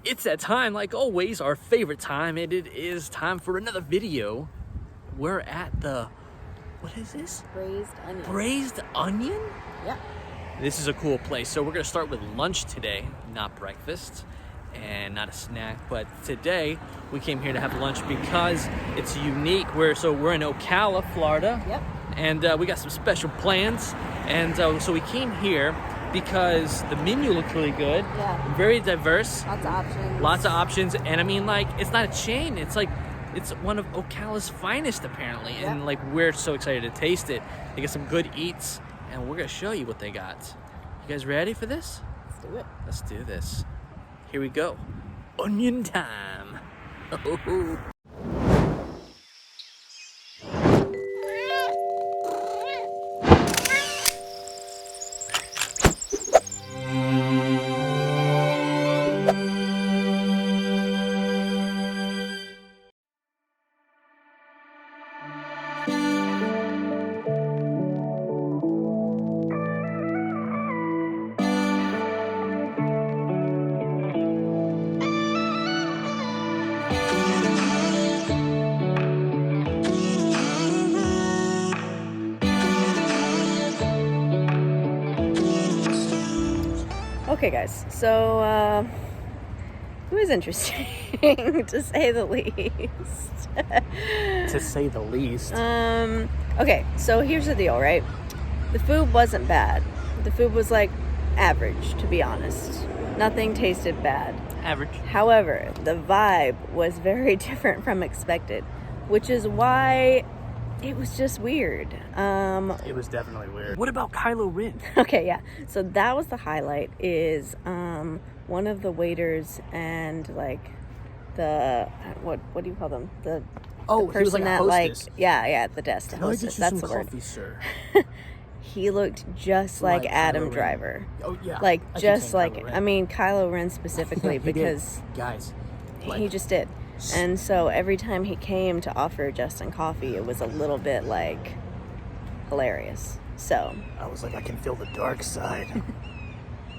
It's that time, like always, our favorite time, and it is time for another video. We're at the, what is this? Braised Onion. Braised Onion? Yeah. This is a cool place. So we're gonna start with lunch today, not breakfast and not a snack, but today we came here to have lunch because it's unique. We're in Ocala, Florida. Yep. And we got some special plans. And so we came here because the menu looked really good. Yeah. Very diverse. Lots of options. Lots of options. And I mean, like, it's not a chain. It's like, it's one of Ocala's finest, apparently. Yeah. And like, we're so excited to taste it. They got some good eats, and we're gonna show you what they got. You guys ready for this? Let's do it. Let's do this. Here we go. Onion time. Oh. Okay, guys. So, it was interesting, to say the least. To say the least. Okay, so here's the deal, right? The food wasn't bad. The food was, like, average, to be honest. Nothing tasted bad. Average. However, the vibe was very different from expected, which is why it was just weird. It was definitely weird. What about Kylo Ren? Okay, yeah. So that was the highlight, is one of the waiters and like the what do you call them? The He was person like a that hostess. yeah, the desk. Can I get you some coffee, sir? He looked just like Adam Kylo Ren. Driver. Oh yeah. Like I keep just saying like Kylo Ren. I mean Kylo Ren specifically He did. because Guys, he just did. And so every time he came to offer Justin coffee, it was a little bit like hilarious. So I was like, I can feel the dark side.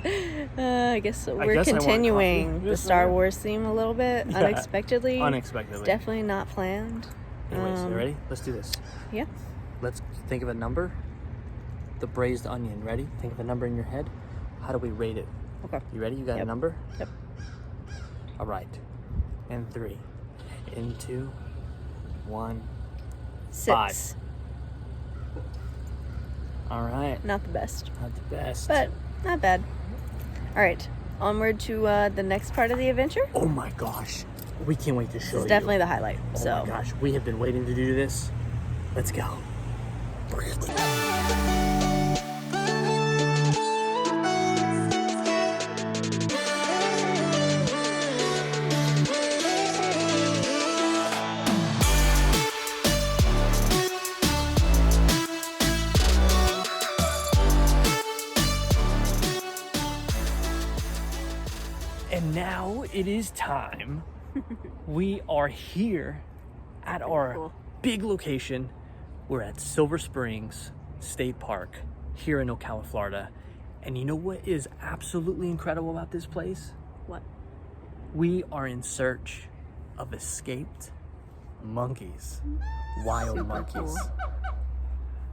I guess we're guess I want continuing coffee. the Yes, Star ma'am. Wars theme a little bit unexpectedly. Unexpectedly. It's definitely not planned. Anyways, you ready? Let's do this. Yeah. Let's think of a number. The braised onion. Ready? Think of a number in your head. How do we rate it? Okay. You ready? You got a Yep. number? Yep. All right. In 3, in 2, 1. 6. All right. Not the best, Not the best. but not bad. All right. Onward to the next part of the adventure. Oh my gosh. We can't wait to show This you. is definitely the highlight. Oh So my gosh. We have been waiting to do this. Let's go. And now it is time. We are here at our cool. big location. We're at Silver Springs State Park here in Ocala, Florida. And you know what is absolutely incredible about this place? what? We are in search of escaped monkeys, wild Super monkeys. cool.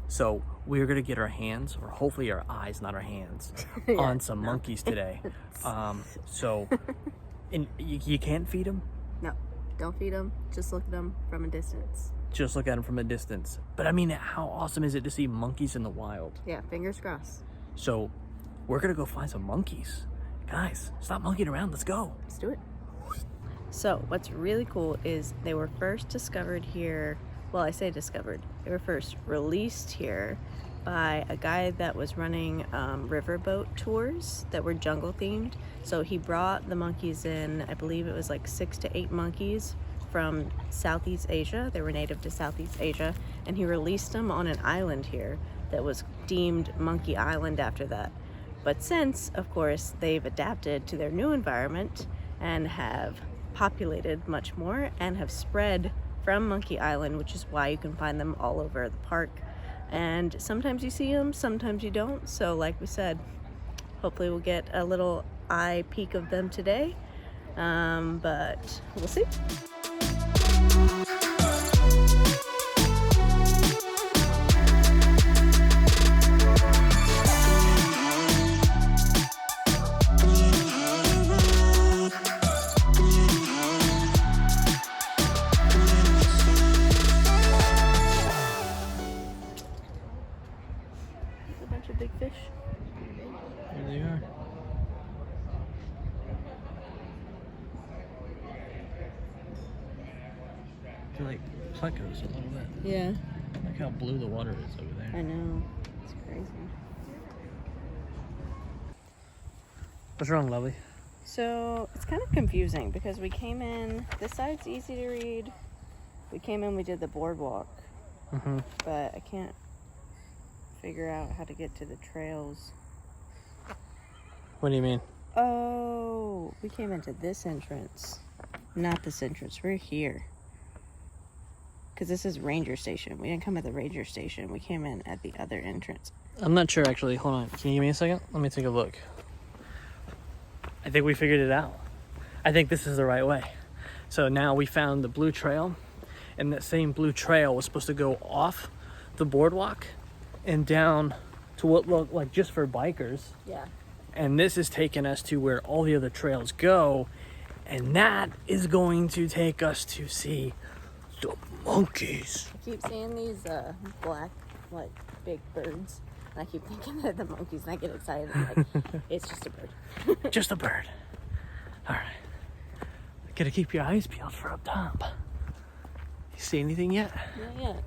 So we're gonna get our hands, or hopefully our eyes, not our hands, on some monkeys today. And you can't feed them. No, don't feed them. Just look at them from a distance. Just look at them from a distance. But I mean, how awesome is it to see monkeys in the wild? Yeah, fingers crossed. So we're gonna go find some monkeys. Guys, stop monkeying around. Let's go. Let's do it. So what's really cool is they were first discovered here. Well, I say discovered. They were first released here by a guy that was running riverboat tours that were jungle themed. So he brought the monkeys in, I believe it was like 6 to 8 monkeys from Southeast Asia. They were native to Southeast Asia, and he released them on an island here that was deemed Monkey Island after that. But since, of course, they've adapted to their new environment and have populated much more and have spread from Monkey Island, which is why you can find them all over the park. And sometimes you see them, sometimes you don't. So like we said, hopefully we'll get a little eye peek of them today. But we'll see. A bunch of big fish. There they are. They're like plecos a little bit. Yeah. Look how blue the water is over there. I know. It's crazy. What's wrong, Lovely? So it's kind of confusing because we came in, this side's easy to read. We came in, we did the boardwalk, but I can't figure out how to get to the trails. What do you mean? Oh, we came into this entrance, not this entrance. We're here. Because this is Ranger Station. We didn't come at the Ranger Station. We came in at the other entrance. I'm not sure, actually. Hold on. Can you give me a second? Let me take a look. I think we figured it out. I think this is the right way. So now we found the blue trail, and that same blue trail was supposed to go off the boardwalk and down to what looked like just for bikers. Yeah. And this is taking us to where all the other trails go, and that is going to take us to see the monkeys. I keep seeing these black, like, big birds. And I keep thinking they're the monkeys, and I get excited. I'm like, it's just a bird. Just a bird. All right. Gotta keep your eyes peeled for up top. You see anything yet? Not yet.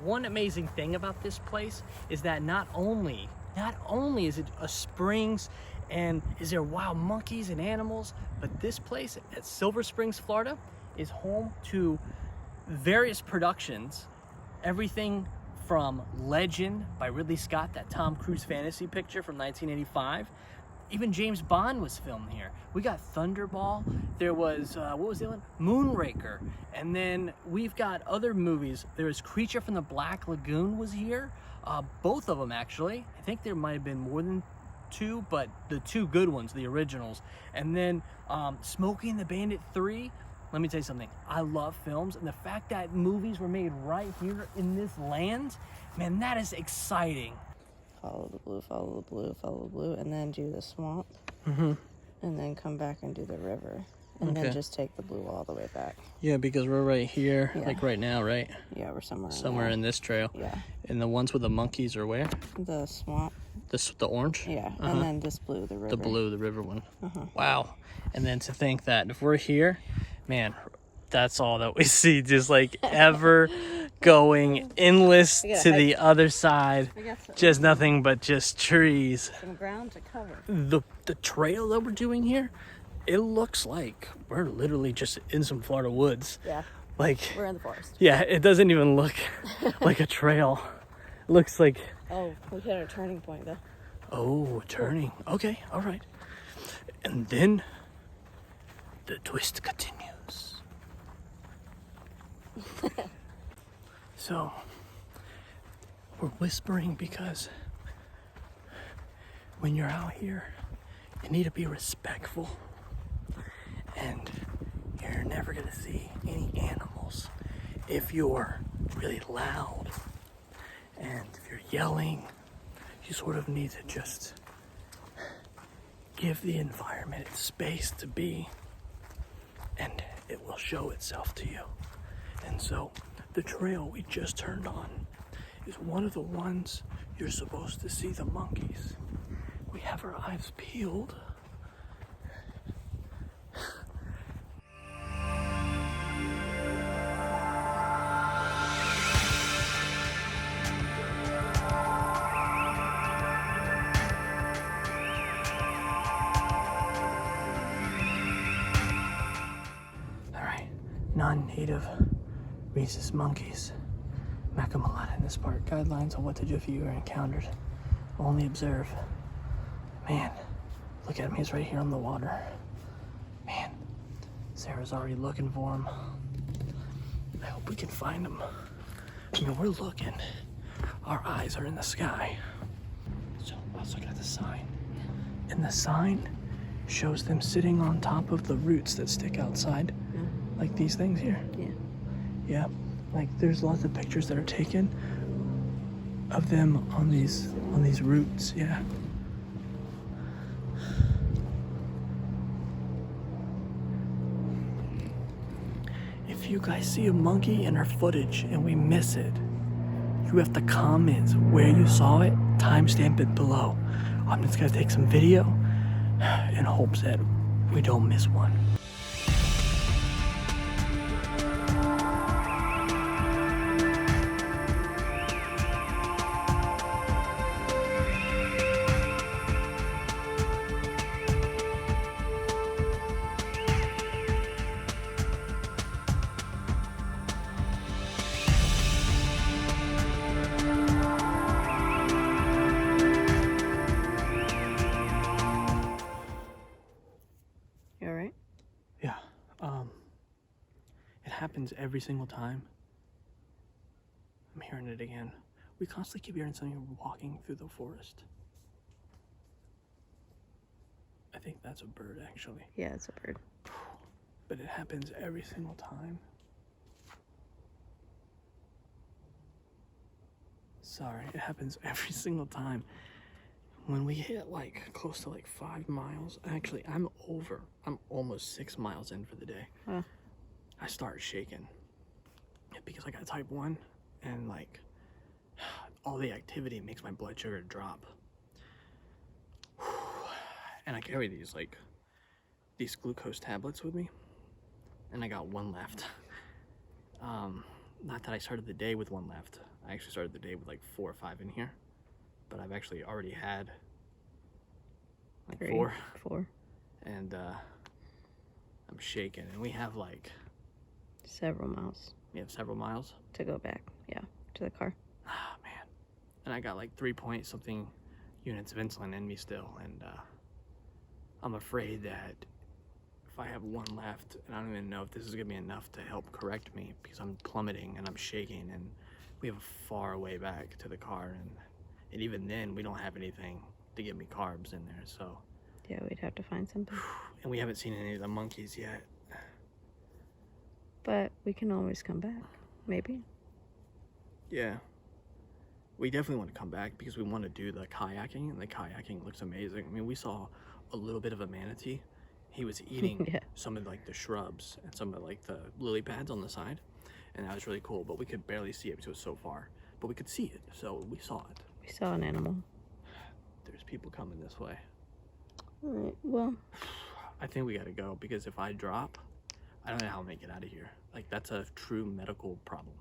One amazing thing about this place is that not only is it a springs and is there wild monkeys and animals, but this place at Silver Springs, Florida is home to various productions. Everything from Legend by Ridley Scott, that Tom Cruise fantasy picture from 1985. Even James Bond was filmed here. We got Thunderball. There was, what was the other one? Moonraker. And then we've got other movies. There was Creature from the Black Lagoon was here. Both of them, actually. I think there might have been more than two, but the two good ones, the originals. And then Smokey and the Bandit 3. Let me tell you something. I love films, and the fact that movies were made right here in this land, man, that is exciting. Follow the blue, follow the blue, follow the blue, and then do the swamp. And then come back and do the river. And then just take the blue all the way back. Yeah, because we're right here, like right now, right? Yeah, we're somewhere Somewhere in this trail. Yeah. And the ones with the monkeys are where? The swamp. The orange? Yeah, and then this blue, the river. The blue, the river one. Wow. And then to think that if we're here, man, that's all that we see, just like ever going endless to the other side. Just nothing but just trees. Some ground to cover. The trail that we're doing here, it looks like we're literally just in some Florida woods. Yeah. Like, we're in the forest. Yeah, it doesn't even look like a trail. It looks like... Oh, we hit our turning point though. Oh, turning. Okay, all right. And then the twist continues. So, we're whispering because when you're out here, you need to be respectful. And you're never going to see any animals if you're really loud. And if you're yelling, you sort of need to just give the environment its space to be, and it will show itself to you. And so the trail we just turned on is one of the ones you're supposed to see the monkeys. We have our eyes peeled. Non-native rhesus monkeys. Macamolata in this part. Guidelines on what to do if you are encountered. Only observe. Man, look at him. He's right here on the water. Man, Sarah's already looking for him. I hope we can find him. I mean, we're looking. Our eyes are in the sky. So I was looking at the sign. And the sign shows them sitting on top of the roots that stick outside. Yeah. Like these things here. Yeah. Yeah. Like there's lots of pictures that are taken of them on these roots. Yeah. If you guys see a monkey in our footage and we miss it, you have to comment where you saw it, timestamp it below. I'm just gonna take some video in hopes that we don't miss one. You all right? Yeah, it happens every single time. I'm hearing it again. We constantly keep hearing something walking through the forest. I think that's a bird, actually. Yeah, it's a bird. But it happens every single time. Sorry, it happens every single time. When we hit like close to like 5 miles, actually I'm almost 6 miles in for the day. Huh. I start shaking because I got type 1 and like all the activity makes my blood sugar drop. And I carry these glucose tablets with me and I got 1 left. Not that I started the day with 1 left. I actually started the day with like 4 or 5 in here. But I've actually already had like 3, 4. And I'm shaking, and we have like Several miles we have several miles. to go back. Yeah, to the car. Ah, man. And I got like 3 point something units of insulin in me still, and I'm afraid that if I have 1 left, and I don't even know if this is gonna be enough to help correct me because I'm plummeting and I'm shaking, and we have a far way back to the car, and even then we don't have anything to give me carbs in there, so Yeah, we'd have to find something. and we haven't seen any of the monkeys yet. But we can always come back. Maybe. Yeah, we definitely want to come back because we want to do the kayaking, and the kayaking looks amazing. I mean, we saw a little bit of a manatee. He was eating Yeah. some of like the shrubs and some of like the lily pads on the side, and that was really cool, but we could barely see it because it was so far, but we could see it, so we saw it. We saw an animal. There's people coming this way. Alright, well, I think we gotta go because if I drop, I don't know how I'll make it out of here. Like, that's a true medical problem.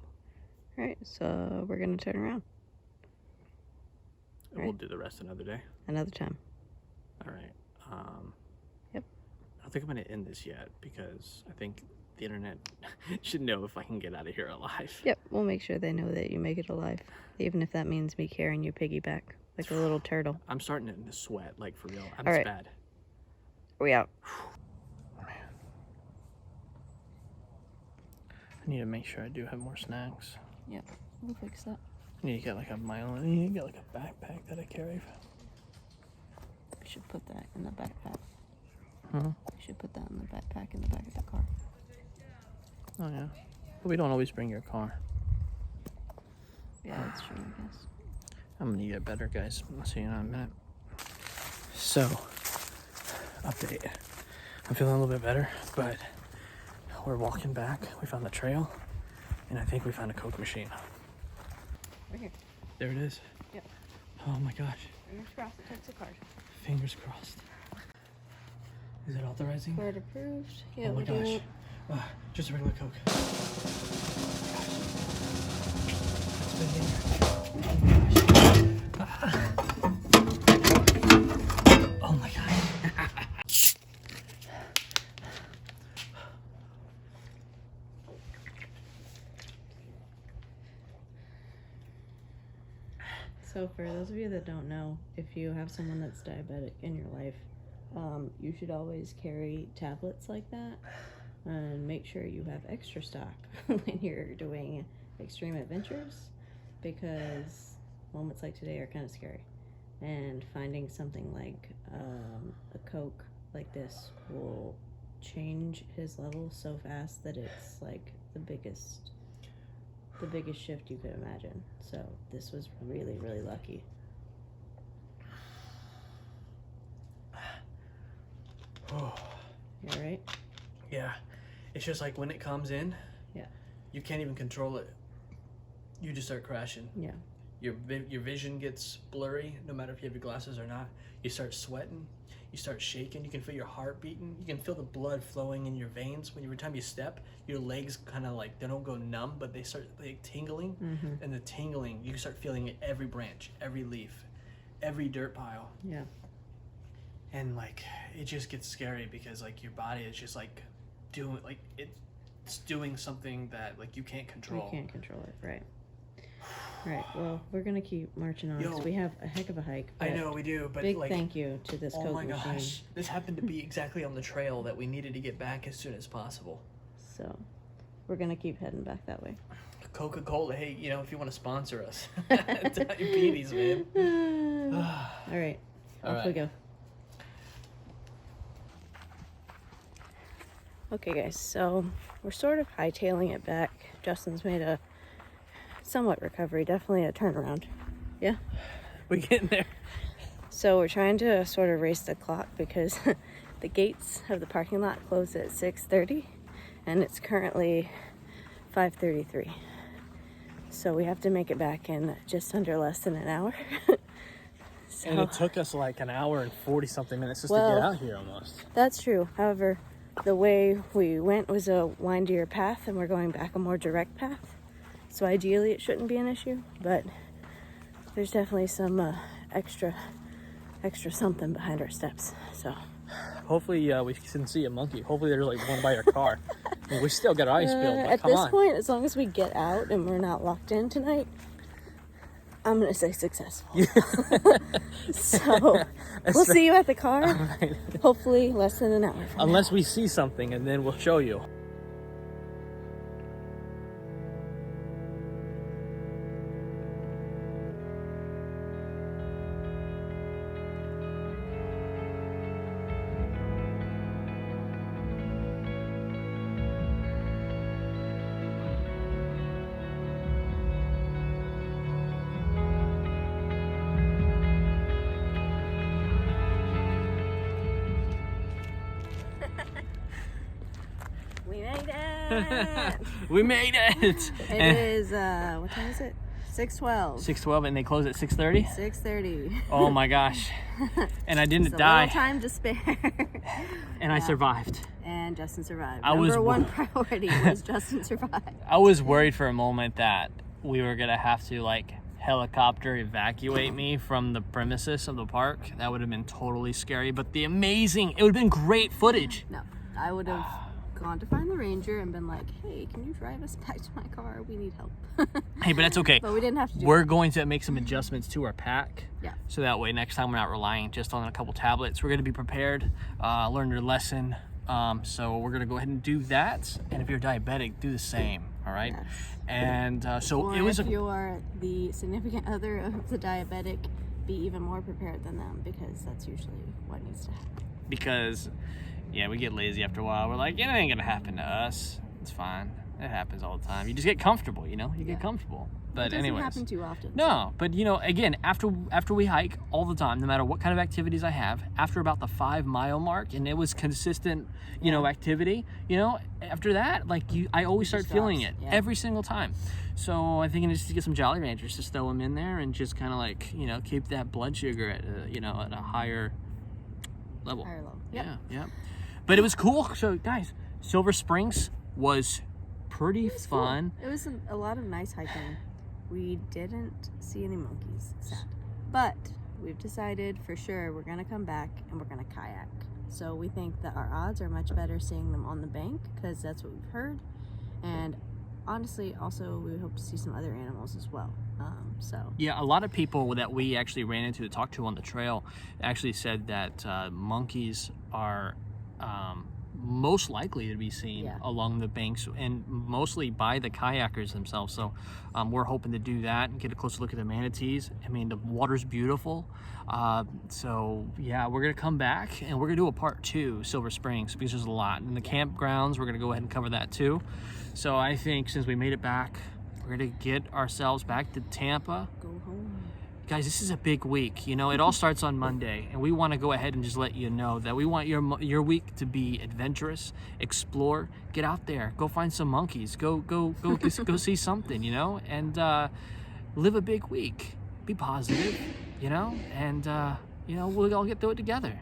alright, so we're gonna turn around. And we'll do the rest another day. Another time. All right. Yep. I don't think I'm gonna end this yet because I think the internet should know if I can get out of here alive. Yep, we'll make sure they know that you make it alive. Even if that means me carrying your piggyback like a little turtle. I'm starting to sweat, like for real. I'm All right. bad. We out. Man. I need to make sure I do have more snacks. Yep, we'll fix that. I need to get like a backpack that I carry. We should put that in the backpack. Huh? We should put that in the backpack in the back of the car. Oh yeah. But we don't always bring your car. Yeah, that's true, I guess. I'm gonna get better, guys. I'll see you in a minute. So, update. I'm feeling a little bit better, but we're walking back. We found the trail, and I think we found a Coke machine. Right here. There it is. Yep. Oh my gosh. Fingers crossed it takes a card. Fingers crossed. Is it authorizing? Card approved. Yeah, Oh my we gosh. do. Just a regular Coke. Oh my gosh. It's been in here. Oh my gosh. So So for those of you that don't know, if you have someone that's diabetic in your life, you should always carry tablets like that and make sure you have extra stock when you're doing extreme adventures, because moments like today are kind of scary. And finding something like a Coke like this will change his level so fast that it's like the biggest shift you could imagine. So this was really, really lucky. Oh. You all right? Yeah. It's just like when it comes in, yeah, you can't even control it. You just start crashing. Yeah. Your vision gets blurry, no matter if you have your glasses or not. You start sweating. You start shaking. You can feel your heart beating. You can feel the blood flowing in your veins. When every time you step, your legs kind of like, they don't go numb, but they start like tingling. Mm-hmm. And the tingling, you start feeling it every branch, every leaf, every dirt pile. Yeah. And like, it just gets scary because like your body is just like doing, like it's doing something that like you can't control. You can't control it, right? Right. Well, we're gonna keep marching on because we have a heck of a hike. I know we do, but big like, thank you to this Coke machine. Oh my gosh, this happened to be exactly on the trail that we needed to get back as soon as possible. So, we're gonna keep heading back that way. Coca-Cola, hey, you know, if you want to sponsor us, diabetes, man. All right, off we go. Okay, guys. So we're sort of hightailing it back. Justin's made a somewhat recovery, definitely a turnaround. Yeah, we're getting there. So we're trying to sort of race the clock because the gates of the parking lot close at 6:30 and it's currently 5:33. So we have to make it back in just under less than an hour. So, and it took us like an hour and 40 something minutes just to get out here almost. That's true. However, the way we went was a windier path and we're going back a more direct path. So ideally it shouldn't be an issue, but there's definitely some extra something behind our steps. So hopefully we can see a monkey. Hopefully there's like one by our car. I mean, we still got ice built, but at this point, as long as we get out and we're not locked in tonight, I'm gonna say successful. So we'll see you at the car. Right. Hopefully less than an hour. Unless we see something, and then we'll show you. We made it. We made it. It is what time is it? 6:12. 6:12, and they close at 6:30. 6:30. Oh my gosh! And I didn't It's die. a little time to spare. And I survived. And Justin survived. I was Number one priority was Justin survived. I was worried for a moment that we were gonna have to like helicopter evacuate me from the premises of the park. That would have been totally scary. But it would have been great footage. No, I would have gone to find the ranger and been like, hey, can you drive us back to my car? We need help. Hey, but that's okay. But we didn't have to do We're going to make some adjustments to our pack. Yeah. So that way next time we're not relying just on a couple tablets. We're going to be prepared, learn your lesson. So we're going to go ahead and do that. And if you're diabetic, do the same. All right. Yes. And so or it was if you're the significant other of the diabetic, be even more prepared than them, because that's usually what needs to happen. Because yeah, we get lazy after a while. We're like, it ain't gonna happen to us. It's fine. It happens all the time. You just get comfortable, you know? You get comfortable. But it doesn't anyways. happen too often. No, but you know, again, after we hike all the time, no matter what kind of activities I have, after about the 5 mile mark, and it was consistent, you know, activity, you know, after that, like I always start feeling it every single time. So I think I just get some Jolly Ranchers, just throw them in there and just kind of like, you know, keep that blood sugar at you know, at a higher level. Higher level. Yep. Yeah. But it was cool. So guys, Silver Springs was pretty fun. Cool. It was a lot of nice hiking. We didn't see any monkeys, sad. But we've decided for sure we're gonna come back and we're gonna kayak. So we think that our odds are much better seeing them on the bank, because that's what we've heard. And honestly, also we hope to see some other animals as well. So yeah, a lot of people that we actually ran into to talk to on the trail actually said that monkeys are most likely to be seen along the banks, and mostly by the kayakers themselves. So we're hoping to do that and get a closer look at the manatees. I mean, the water's beautiful. So yeah, we're gonna come back and we're gonna do a part 2, Silver Springs, because there's a lot. And the campgrounds, we're gonna go ahead and cover that too. So I think since we made it back, we're gonna get ourselves back to Tampa. go home. Guys, this is a big week. You know, it all starts on Monday, and we want to go ahead and just let you know that we want your week to be adventurous, explore, get out there, go find some monkeys, go see something, you know, and live a big week. Be positive, you know, and you know, we'll all get through it together.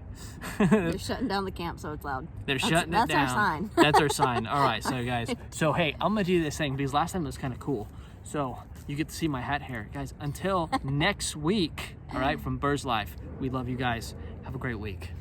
They're shutting down the camp, so it's loud. They're shutting it down. That's our sign. That's our sign. All right, so guys, so hey, I'm gonna do this thing because last time it was kind of cool. So you get to see my hat hair, guys. Until next week, all right, from Bird's Life. We love you guys. Have a great week.